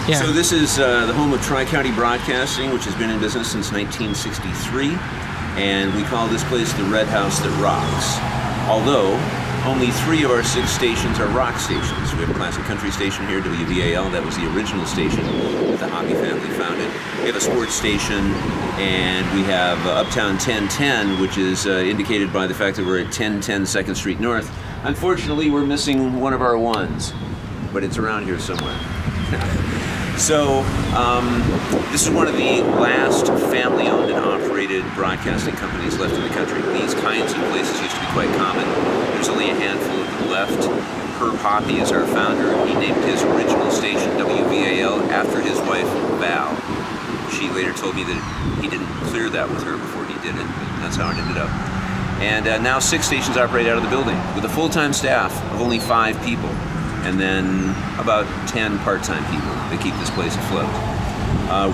Yeah. So this is the home of Tri-County Broadcasting, which has been in business since 1963, and we call this place the Red House That Rocks. Although only 3 of our 6 stations are rock stations. We have a classic country station here, WVAL. That was the original station that the Hoppy family founded. We have a sports station, and we have Uptown 1010, which is indicated by the fact that we're at 1010 2nd Street North. Unfortunately, we're missing one of our ones, but it's around here somewhere. So, this is one of the last family-owned and operated broadcasting companies left in the country. These kinds of places used to be quite common. There's only a handful of them left. Herb Hoppy is our founder. He named his original station, WVAL, after his wife, Val. She later told me that he didn't clear that with her before he did it. That's how it ended up. And now 6 stations operate out of the building with a full-time staff of only 5 people. And then about 10 part-time people that keep this place afloat.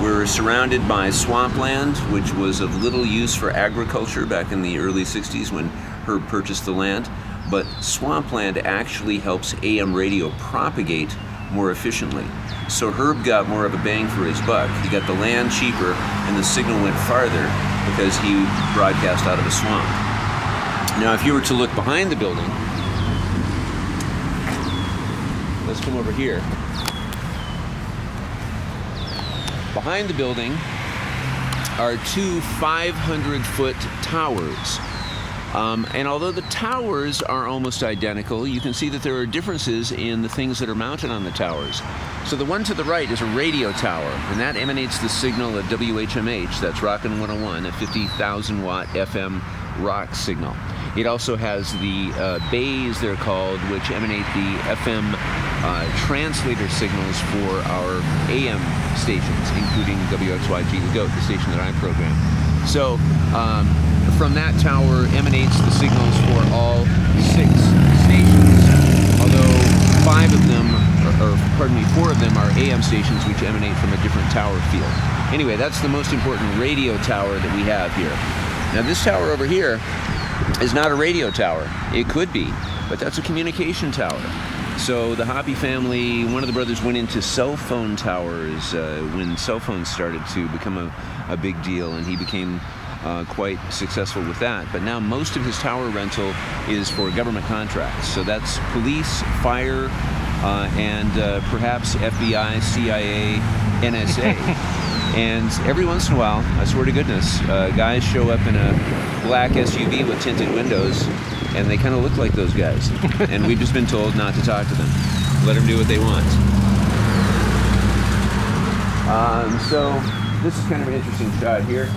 We're surrounded by swampland, which was of little use for agriculture back in the early 60s when Herb purchased the land. But swampland actually helps AM radio propagate more efficiently. So Herb got more of a bang for his buck. He got the land cheaper and the signal went farther because he broadcast out of a swamp. Now if you were to look behind the building, let's come over here. Behind the building are 2 500-foot towers. And although the towers are almost identical, you can see that there are differences in the things that are mounted on the towers. So the one to the right is a radio tower, and that emanates the signal at WHMH, that's Rockin' 101, a 50,000-watt FM rock signal. It also has the bays, they're called, which emanate the FM translator signals for our AM stations, including WXYG, the GOAT, the station that I program. So from that tower emanates the signals for all 6 stations, although 5 of them, or pardon me, 4 of them are AM stations which emanate from a different tower field. Anyway, that's the most important radio tower that we have here. Now this tower over here is not a radio tower. It could be, but that's a communication tower. So the Hoppy family, one of the brothers went into cell phone towers when cell phones started to become a big deal, and he became quite successful with that. But now most of his tower rental is for government contracts. So that's police, fire, and perhaps FBI, CIA, NSA. And every once in a while, I swear to goodness, guys show up in a black SUV with tinted windows, and they kind of look like those guys. And we've just been told not to talk to them. Let them do what they want. So this is kind of an interesting shot here.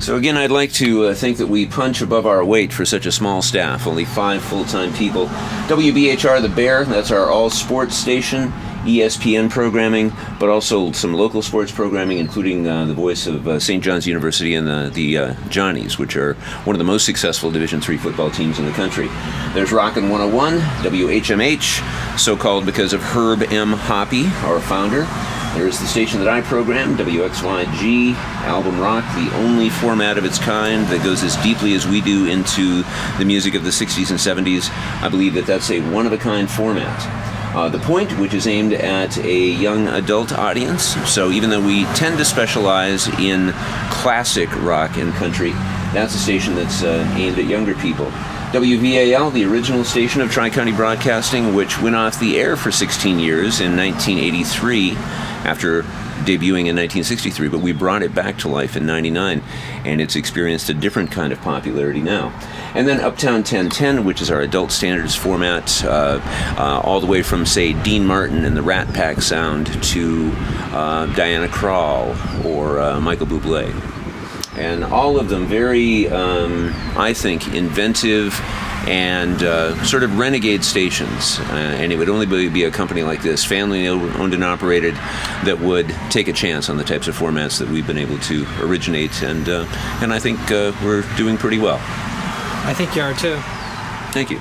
So again, I'd like to think that we punch above our weight for such a small staff, only 5 full-time people. WBHR The Bear, that's our all-sports station, ESPN programming, but also some local sports programming, including the voice of St. John's University and the Johnnies, which are one of the most successful Division III football teams in the country. There's Rockin' 101, WHMH, so-called because of Herb M. Hoppy, our founder. There's the station that I program, WXYG, Album Rock, the only format of its kind that goes as deeply as we do into the music of the 60s and 70s. I believe that that's a one-of-a-kind format. The Point, which is aimed at a young adult audience, so even though we tend to specialize in classic rock and country, that's a station that's aimed at younger people. WVAL, the original station of Tri-County Broadcasting, which went off the air for 16 years in 1983 after debuting in 1963, but we brought it back to life in 99, and it's experienced a different kind of popularity now. And then Uptown 1010, which is our adult standards format, all the way from, say, Dean Martin and the Rat Pack sound to Diana Krall or Michael Bublé. And all of them very, I think, inventive and sort of renegade stations. And it would only be a company like this, family owned and operated, that would take a chance on the types of formats that we've been able to originate. And I think we're doing pretty well. I think you are too. Thank you.